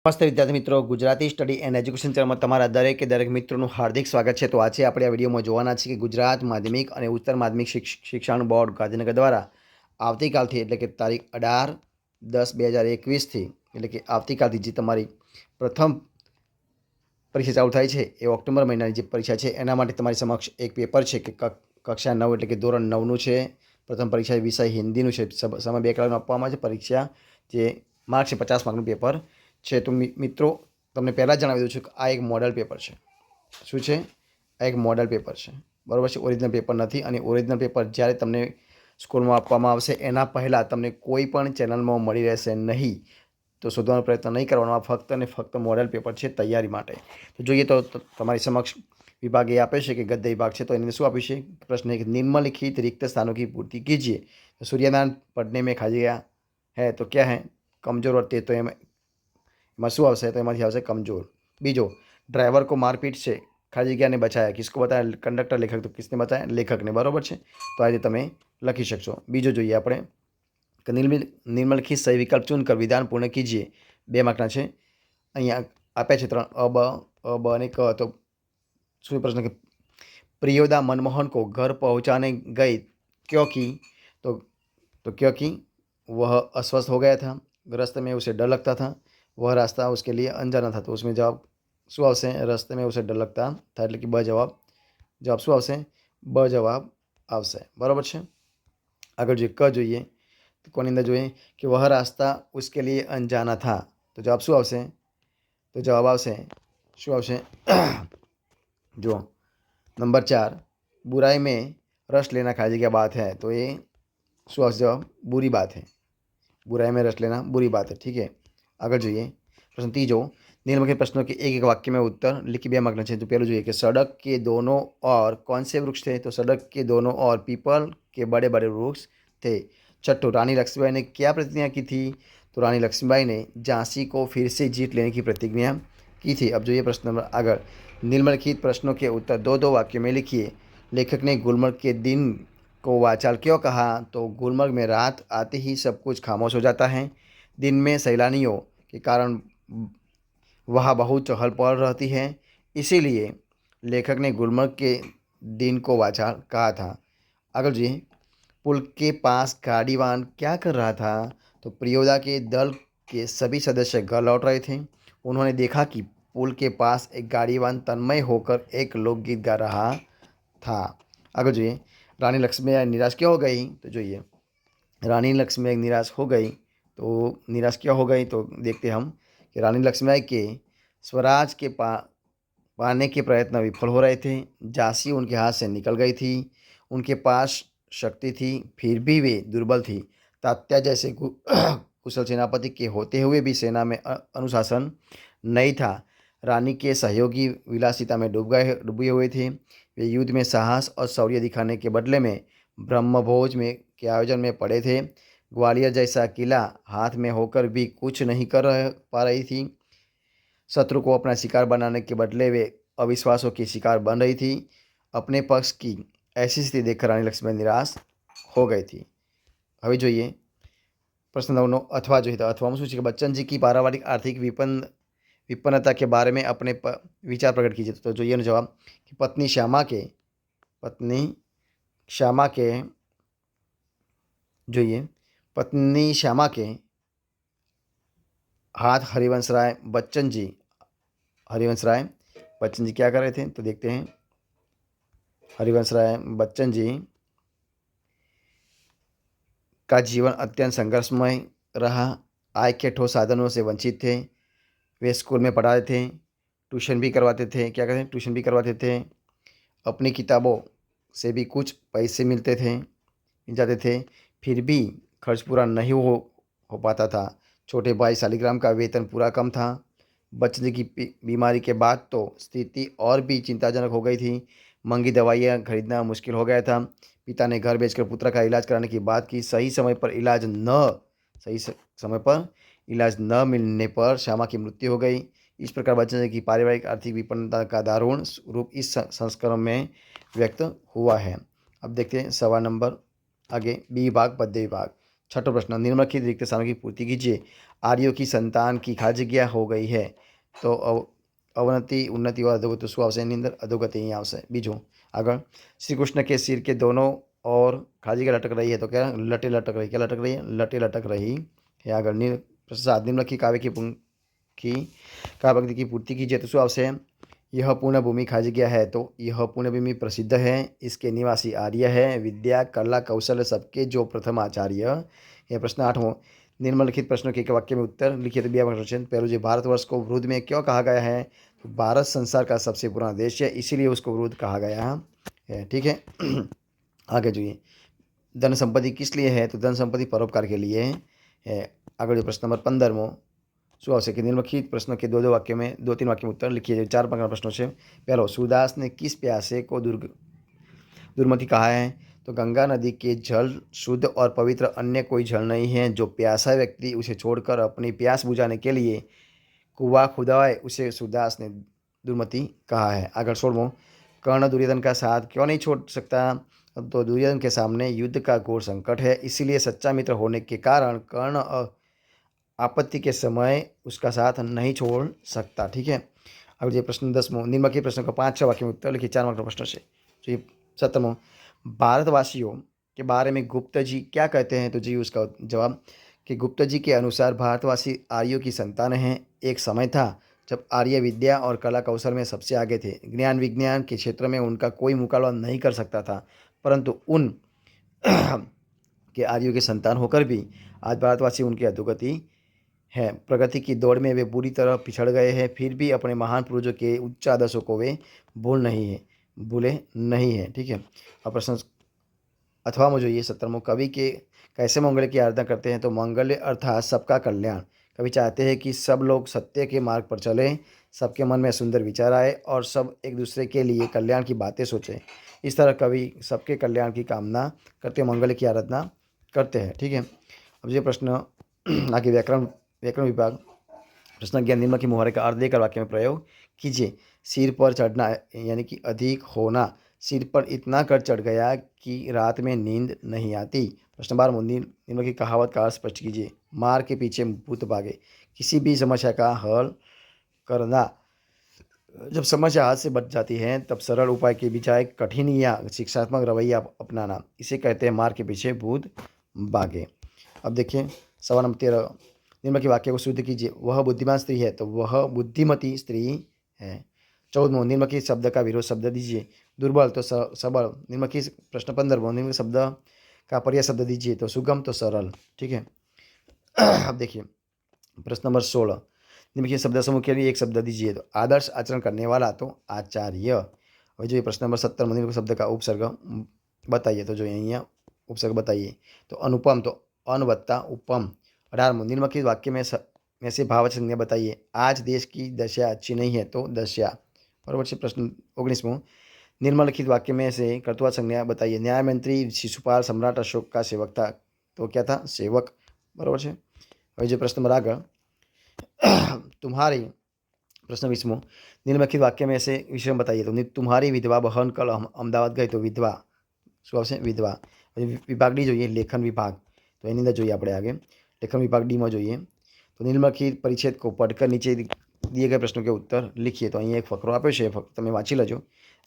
નમસ્તે વિદ્યાર્થી મિત્રો, ગુજરાતી સ્ટડી એન્ડ એજ્યુકેશન ચેનલમાં તમારા દરેક મિત્રોનું હાર્દિક સ્વાગત છે। તો આજે આપણે આ વિડીયોમાં જોવાના છીએ કે ગુજરાત માધ્યમિક અને ઉચ્ચતર માધ્યમિક શિક્ષણ બોર્ડ ગાંધીનગર દ્વારા આવતીકાલથી એટલે કે તારીખ 18-10-2021થી એટલે કે આવતીકાલથી જે તમારી પ્રથમ પરીક્ષા ચાલુ થાય છે એ ઓક્ટોબર મહિનાની જે પરીક્ષા છે એના માટે તમારી સમક્ષ એક પેપર છે કે કક્ષા 9 એટલે કે ધોરણ 9નું છે। પ્રથમ પરીક્ષા વિષય હિન્દીનું છે। સમય 2 કલાકનો આપવામાં છે। પરીક્ષા જે માર્ક છે 50 માર્કનું પેપર છે। તો મિત્રો તમને પહેલાં જણાવી દઉં છું કે આ એક મોડલ પેપર છે। શું છે? આ એક મોડલ પેપર છે, બરાબર છે। ઓરિજિનલ પેપર નથી અને ઓરિજિનલ પેપર જ્યારે તમને સ્કૂલમાં આપવામાં આવશે એના પહેલાં તમને કોઈ પણ ચેનલમાં મળી રહેશે નહીં, તો શોધવાનો પ્રયત્ન નહીં કરવાનો। આ ફક્ત અને ફક્ત મોડલ પેપર છે તૈયારી માટે। તો જોઈએ તો તમારી સમક્ષ विभाग ये आपे कि गद्य विभाग है। तो इन्हें शू आप प्रश्न एक निम्नलिखित रिक्त स्थानों की पूर्ति कीजिए। तो सूर्यनारायण पढ़ने में खा गया है तो क्या है? कमजोर और तेज। तो एम शू आवशे? तो एमांथी आवशे कमजोर। बीजो, ड्राइवर को मारपीट से खाली जग्या ने बचाया। किसको बताया? कंडक्टर लेखक। तो किसने बताया? लेखक ने, बराबर है। तो आज तमे लखी शकशो। बीजो जोईए आपणे कि निम्नलिखित सही विकल्प चुनकर विधान पूर्ण कीजिए। 2 मार्कना छे। अहींया आप्या छे 3 अ ब अने क। तो शू प्रश्न कि प्रियोदा मनमोहन को घर पहुंचाने गई क्योंकि क्योंकि वह अस्वस्थ हो गया था, रास्ते में उसे डर लगता था, वह रास्ता उसके लिए अनजाना था। तो उसमें जवाब शू आवशे? रास्ते में उसे डर लगता था એટલે કે ब जवाब शू आवशे? ब जवाब आवशे, बराबर है। आगे जो क જોઈએ तो कोनी अंदर જોઈએ कि वह रास्ता उसके लिए अनजाना था। तो जवाब शू आवशे? तो जवाब आवशे शू आवशे? जो नंबर 4, बुराई में रस लेना खाली जगह बात है। तो ये शू आवशे? जवाब बुरी बात है। बुराई में रस लेना बुरी बात है, ठीक है। आगे જોઈએ प्रश्न तीजो, निम्नलिखित प्रश्नों के एक वाक्य में उत्तर लिखी। 2 मार्कना है। तो पहले જોઈએ कि सड़क के दोनों ओर कौन से वृक्ष थे? तो सड़क के दोनों ओर पीपल के बड़े बड़े वृक्ष थे। छठो, रानी लक्ष्मीबाई ने क्या प्रतिज्ञा की थी? तो रानी लक्ष्मीबाई ने झांसी को फिर से जीत लेने की प्रतिज्ञा की थी। अब જોઈએ प्रश्न नंबर आगे, निम्नलिखित प्रश्नों के उत्तर 2-2 वाक्यों में लिखिए। लेखक ने गुलमर्ग के दिन को वाचाल क्यों कहा? तो गुलमर्ग में रात आते ही सब कुछ खामोश हो जाता है। दिन में सैलानियों के कारण वहाँ बहुत चहल पहल रहती है, इसीलिए लेखक ने गुलमर्ग के दिन को वाचाल कहा था। आगे जी, पुल के पास गाड़ीवान क्या कर रहा था? तो प्रियोदा के दल के सभी सदस्य घर लौट रहे थे। उन्होंने देखा कि पुल के पास एक गाड़ीवान तन्मय होकर एक लोकगीत गा रहा था। आगे जो रानी लक्ष्मीबाई निराश क्यों हो गई? तो જોઈએ रानी लक्ष्मीबाई निराश हो गई। तो निराश क्यों हो गई? तो देखते हम कि रानी लक्ष्मीबाई के स्वराज के पाने के प्रयत्न विफल हो रहे थे। झांसी उनके हाथ से निकल गई थी। उनके पास शक्ति थी, फिर भी वे दुर्बल थी। तात्या जैसे कुशल सेनापति के होते हुए भी सेना में अनुशासन नहीं था। रानी के सहयोगी विलासिता में डूबे हुए थे। वे युद्ध में साहस और शौर्य दिखाने के बदले में ब्रह्मभोज में के आयोजन में पड़े थे। ग्वालियर जैसा किला हाथ में होकर भी कुछ नहीं पा रही थी। शत्रु को अपना शिकार बनाने के बदले वे अविश्वासों की शिकार बन रही थी। अपने पक्ष की ऐसी स्थिति देखकर रानी लक्ष्मीबाई निराश हो गई थी। हवे જોઈએ प्रश्न 9 अथवा જોઈએ। तो अथवा में शू है? बच्चन जी की पारिवारिक आर्थिक विपन्नता के बारे में अपने विचार प्रकट कीजिए। तो જોઈએ जवाब कि पत्नी श्यामा के हाथ हरिवंश राय बच्चन जी क्या कर रहे थे? तो देखते हैं। हरिवंश राय बच्चन जी का जीवन अत्यंत संघर्षमय रहा। आय के ठोस साधनों से वंचित थे। वे स्कूल में पढ़ाते थे, ट्यूशन भी करवाते थे। क्या कहते हैं? ट्यूशन भी करवाते थे। अपनी किताबों से भी कुछ पैसे मिल जाते थे, फिर भी खर्च पूरा नहीं हो पाता था। छोटे भाई शालिग्राम का वेतन पूरा कम था। बच्चन जी की बीमारी के बाद तो स्थिति और भी चिंताजनक हो गई थी। महंगी दवाइयाँ खरीदना मुश्किल हो गया था। पिता ने घर बेचकर पुत्र का इलाज कराने की बात की। सही समय पर इलाज न मिलने पर श्यामा की मृत्यु हो गई। इस प्रकार बच्चन जी की पारिवारिक आर्थिक विपन्नता का दारुण रूप इस संस्करण में व्यक्त हुआ है। अब देखते हैं 1.25 नंबर आगे, बी विभाग पद्य विभाग। छठो प्रश्न, निम्नलिखित रिक्त स्थानों की पूर्ति कीजिए। आर्यों की संतान की खाली जग्या हो गई है तो अवनति, उन्नति और अधोगति, શું આવશે એની અંદર? अधोगति અહીં આવશે। બીજું આગળ, श्री कृष्ण के सिर के दोनों और खाली जगह लटक रही है तो क्या? लटे लटक रही। क्या लटक रही है? लटे लटक रही है। આગળ प्रश्न 7, निम्नलिखित काव्य की काव्य पंक्ति की पूर्ति कीजिए तो શું આવશે? यह पूर्णभूमि खाली जगह है तो यह पूर्णभूमि प्रसिद्ध है, इसके निवासी आर्य है, विद्या कला कौशल सबके जो प्रथम आचार्य। यह प्रश्न 8वां, निम्नलिखित प्रश्नों के एक वाक्य में उत्तर लिखिए तो 2 क्वेश्चन। पहले जो भारतवर्ष को वृद्ध में क्यों कहा गया है? तो भारत संसार का सबसे पुराना देश है, इसीलिए उसको वृद्ध कहा गया है। ठीक है। आगे જોઈએ, धन संपत्ति किस लिए है? तो धन संपत्ति परोपकार के लिए है। आगे जो प्रश्न नंबर 15मो, શું આવશે કે निम्नलिखित प्रश्नों के 2-2 वाक्य में 2-3 वाक्य में उत्तर लिखिए। 4 प्रकार प्रश्नों से। पहलो, सूरदास ने किस प्यासे को दुर्मति कहा है? तो गंगा नदी के जल शुद्ध और पवित्र अन्य कोई जल नहीं है। जो प्यासा व्यक्ति उसे छोड़कर अपनी प्यास बुझाने के लिए कुआं खुदाए उसे सूरदास ने दुर्मति कहा है। आगे 16वां, कर्ण दुर्योधन का साथ क्यों नहीं छोड़ सकता? तो दुर्योधन के सामने युद्ध का घोर संकट है, इसीलिए सच्चा मित्र होने के कारण कर्ण आपत्ति के समय उसका साथ नहीं छोड़ सकता। ठीक है। अब ये प्रश्न 10वां, निम्नलिखित प्रश्न का 5-6 वाक्य में उत्तर लिखिए 4 मार्क प्रश्न से। तो ये 17वां, भारतवासियों के बारे में गुप्ता जी क्या कहते हैं? तो जी उसका जवाब कि गुप्ता जी के अनुसार भारतवासी आर्यों की संतान हैं। एक समय था जब आर्य विद्या और कला कौशल में सबसे आगे थे। ज्ञान विज्ञान के क्षेत्र में उनका कोई मुकाबला नहीं कर सकता था, परंतु उन के आर्यों की संतान होकर भी आज भारतवासी उनकी अधोगति है। प्रगति की दौड़ में वे बुरी तरह पिछड़ गए हैं, फिर भी अपने महान पूर्वजों के उच्च आदर्शों को वे भूले नहीं है। ठीक है। अब प्रश्न अथवा में जो ये 17वां, कवि के कैसे मंगल की आराधना करते हैं? तो मंगल अर्थात सबका कल्याण। कवि चाहते हैं कि सब लोग सत्य के मार्ग पर चलें, सबके मन में सुंदर विचार आए और सब एक दूसरे के लिए कल्याण की बातें सोचें। इस तरह कवि सबके कल्याण की कामना करते मंगल की आराधना करते हैं। ठीक है। अब ये प्रश्न आगे व्याकरण विभाग, प्रश्न 11, निम्न की मुहावरे का अर्थ देकर वाक्य में प्रयोग कीजिए। सिर पर चढ़ना यानी कि अधिक होना, सिर पर इतना कर चढ़ गया कि रात में नींद नहीं आती। प्रश्न 12, निम्न की कहावत का अर्थ स्पष्ट कीजिए। मार के पीछे भूत भागे, किसी भी समस्या का हल करना। जब समस्या हाथ से बच जाती है तब सरल उपाय के बजाय कठिन या शिक्षात्मक रवैया अपनाना, इसे कहते हैं मार के पीछे भूत भागे। अब देखिए सवाल नंबर 13, निम्न के वाक्य को शुद्ध कीजिए। वह बुद्धिमान स्त्री है तो वह बुद्धिमती स्त्री है। 14वां, निम्न के शब्द का विरोध शब्द दीजिए। दुर्बल तो सबल। निम्न की प्रश्न 15वां, निम्न शब्द का पर्याय शब्द दीजिए। तो सुगम तो सरल। ठीक है। अब देखिए प्रश्न नंबर 16, निम्न के शब्द समूह के लिए एक शब्द दीजिए। तो आदर्श आचरण करने वाला तो आचार्य। और जो ये प्रश्न नंबर 17, निम्न शब्द का उपसर्ग बताइए। तो जो यहाँ उपसर्ग बताइए। तो अनुपम तो अन वत्ता उपम। 18वां, निम्नलिखित वाक्य में से भाववाचक संज्ञा बताइए। आज देश की दशा अच्छी नहीं है तो दशा। बराबर से। प्रश्न 19वां, निम्नलिखित वाक्य में से कर्तृवाचक संज्ञा बताइए। न्याय मंत्री शिशुपाल सम्राट अशोक का सेवक था तो क्या था? सेवक। बराबर है। और जो प्रश्न नंबर आगे तुम्हारी, प्रश्न 20वां, निम्नलिखित वाक्य में से विषय बताइए। तो तुम्हारी विधवा बहन कल अहमदाबाद गई तो विधवा, શું આવશે? વિધવા। વિભાગ ડી જોઈએ લેખન વિભાગ, તો એની અંદર જોઈએ આપણે આगे लेखन विभाग डी में જોઈએ। तो निम्नलिखित परिच्छेद को पढ़कर नीचे दिए गए प्रश्नों के उत्तर लिखिए। तो અહીંયા એક ફકરો આપ્યો છે, ફક્ત તમે વાંચી લેજો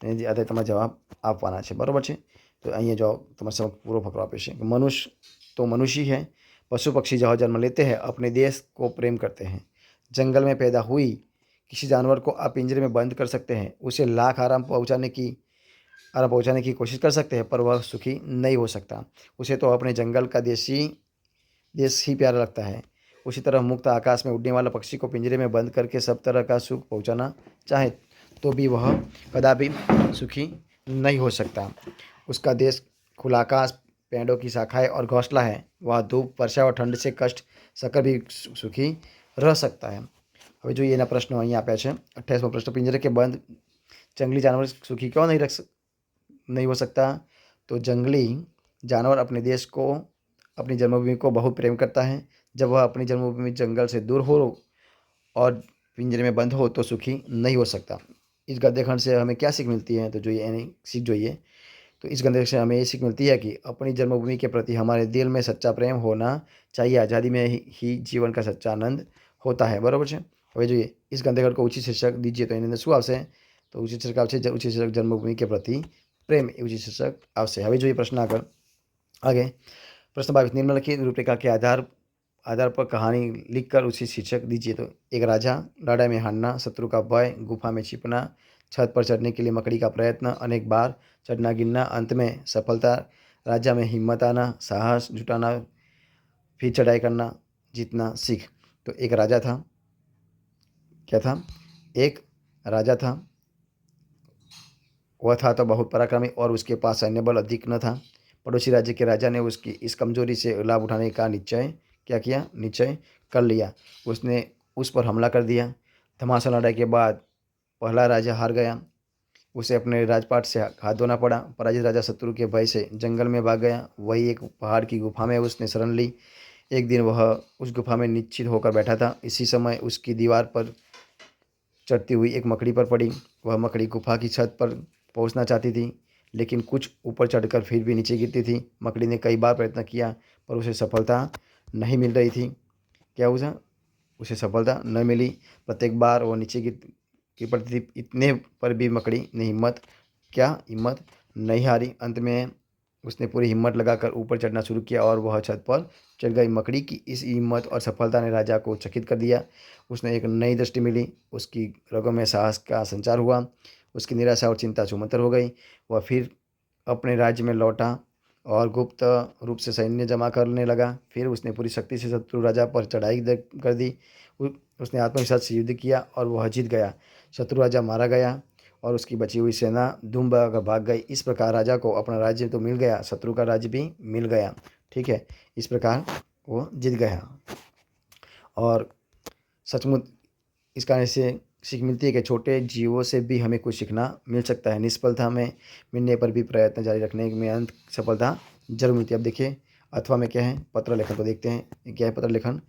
અને જે આધારે તમારે જવાબ આપવાના છે। બરાબર છે। તો અહીંયા જો તમારા સમક્ષ પૂરો ફકરો આપ્યો છે કે મનુષ્ય तो मनुष्य है, पशु पक्षी जहाँ जन्म लेते हैं अपने देश को प्रेम करते हैं। जंगल में पैदा हुई किसी जानवर को आप पिंजरे में बंद कर सकते हैं, उसे लाख आराम पहुंचाने की कोशिश कर सकते हैं, पर वह सुखी नहीं हो सकता। उसे तो अपने जंगल का देश ही प्यारा लगता है। उसी तरह मुक्त आकाश में उड़ने वाला पक्षी को पिंजरे में बंद करके सब तरह का सुख पहुंचाना चाहे तो भी वह कदापि सुखी नहीं हो सकता। उसका देश खुला आकाश, पेड़ों की शाखाएं और घोंसला है। वह धूप, वर्षा और ठंड से कष्ट सहकर भी सुखी रह सकता है। હવે જોઈએ એના પ્રશ્નો અહીં આપ્યા છે। 28મો પ્રશ્ન, पिंजरे के बंद जंगली जानवर सुखी क्यों नहीं हो सकता? तो जंगली जानवर अपने देश को, अपनी जन्मभूमि को बहुत प्रेम करता है। जब वह अपनी जन्मभूमि जंगल से दूर हो और पिंजरे में बंद हो तो सुखी नहीं हो सकता। इस गद्य खंड से हमें क्या सीख मिलती है? तो जो ये सीख जो ये तो इस गंदे से हमें ये सीख मिलती है कि अपनी जन्मभूमि के प्रति हमारे दिल में सच्चा प्रेम होना चाहिए। आज़ादी में ही जीवन का सच्चा आनंद होता है। बराबर है। હવે જોઈએ इस गंदे को उचित शीर्षक दीजिए तो એની અંદર શું આવશે? તો ઉચિત શીર્ષક આવશે ઉચિત શીર્ષક જન્મભૂમિ के प्रति प्रेम એ ઉચિત શીર્ષક આવશે। હવે જોઈએ પ્રશ્ન आगे प्रश्न 22 निम्नलिखित रूपरेखा के आधार पर कहानी लिखकर उसी शीर्षक दीजिए। तो एक राजा, लड़ाई में हारना, शत्रु का भय, गुफा में छिपना, छत पर चढ़ने के लिए मकड़ी का प्रयत्न, अनेक बार चढ़ना गिरना, अंत में सफलता, राजा में हिम्मत आना, साहस जुटाना, फिर चढ़ाई करना, जीतना सीख। तो एक राजा था, क्या था? एक राजा था, वह था तो बहुत पराक्रमी और उसके पास सैन्य बल अधिक न था। पड़ोसी राज्य के राजा ने उसकी इस कमजोरी से लाभ उठाने का क्या किया? निश्चय कर लिया। उसने उस पर हमला कर दिया। घमासान लड़ाई के बाद पहला राजा हार गया। उसे अपने राजपाट से हाथ धोना पड़ा। पराजित राजा शत्रु के भय से जंगल में भाग गया। वही एक पहाड़ की गुफा में उसने शरण ली। एक दिन वह उस गुफा में निश्चित होकर बैठा था। इसी समय उसकी दीवार पर चढ़ती हुई एक मकड़ी पर पड़ी। वह मकड़ी गुफा की छत पर पहुंचना चाहती थी, लेकिन कुछ ऊपर चढ़कर फिर भी नीचे गिरती थी। मकड़ी ने कई बार प्रयत्न किया पर उसे सफलता नहीं मिल रही थी। क्या हुआ? उसे सफलता न मिली। प्रत्येक बार वो नीचे गिर पड़ती थी। इतने पर भी मकड़ी ने हिम्मत नहीं हारी। अंत में उसने पूरी हिम्मत लगाकर ऊपर चढ़ना शुरू किया और वह छत पर चढ़ गई। मकड़ी की इस हिम्मत और सफलता ने राजा को चकित कर दिया। उसने एक नई दृष्टि मिली। उसकी रगों में साहस का संचार हुआ। उसकी निराशा और चिंता छूमंतर हो गई। वह फिर अपने राज्य में लौटा और गुप्त रूप से सैन्य जमा करने लगा। फिर उसने पूरी शक्ति से शत्रु राजा पर चढ़ाई कर दी। उसने आत्मविश्वास से युद्ध किया और वह जीत गया। शत्रु राजा मारा गया और उसकी बची हुई सेना धूम बहाकर भाग गई। इस प्रकार राजा को अपना राज्य तो मिल गया, शत्रु का राज्य भी मिल गया। ठीक है, इस प्रकार वो जीत गया। और सचमुच इस कहानी से सीख मिलती है कि छोटे जीवों से भी हमें कुछ सीखना मिल सकता है। निष्फलता में मिलने पर भी प्रयत्न जारी रखने में अंत सफलता जरूर मिलती है। अब देखिए अथवा में क्या है, पत्र लेखन को देखते हैं। क्या है पत्र लेखन?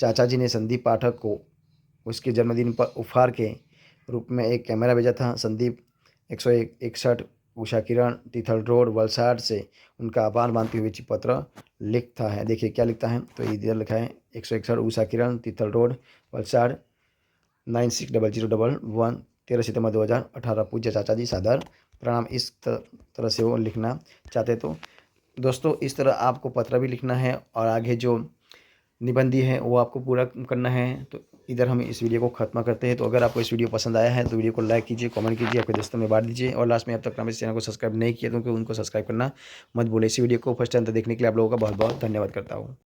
चाचा जी ने संदीप पाठक को उसके जन्मदिन पर उपहार के रूप में एक कैमरा भेजा था। संदीप 161 उषा किरण, तिथल रोड, वलसाड से उनका आभार मानते हुए पत्र लिखता है। देखिए क्या लिखता है, तो इधर लिखा है 161 उषा किरण, तिथल रोड, वलसाड 960011, 13 सितंबर 2018। पूज्य चाचा जी सादर प्रणाम। इस तरह से वो लिखना चाहते। तो दोस्तों इस तरह आपको पत्र भी लिखना है और आगे जो निबंधी है वो आपको पूरा करना है। तो इधर हम इस वीडियो को खत्म करते हैं। तो अगर आपको इस वीडियो पसंद आया है तो वीडियो को लाइक कीजिए, कमेंट कीजिए, आपके दोस्तों में बांट दीजिए और लास्ट में अब तक इस चैनल को सब्सक्राइब नहीं किया तो उनको सब्सक्राइब करना मत भूलिए। इस वीडियो को फर्स्ट टाइम तक देखने के लिए आप लोगों का बहुत बहुत धन्यवाद करता हूँ।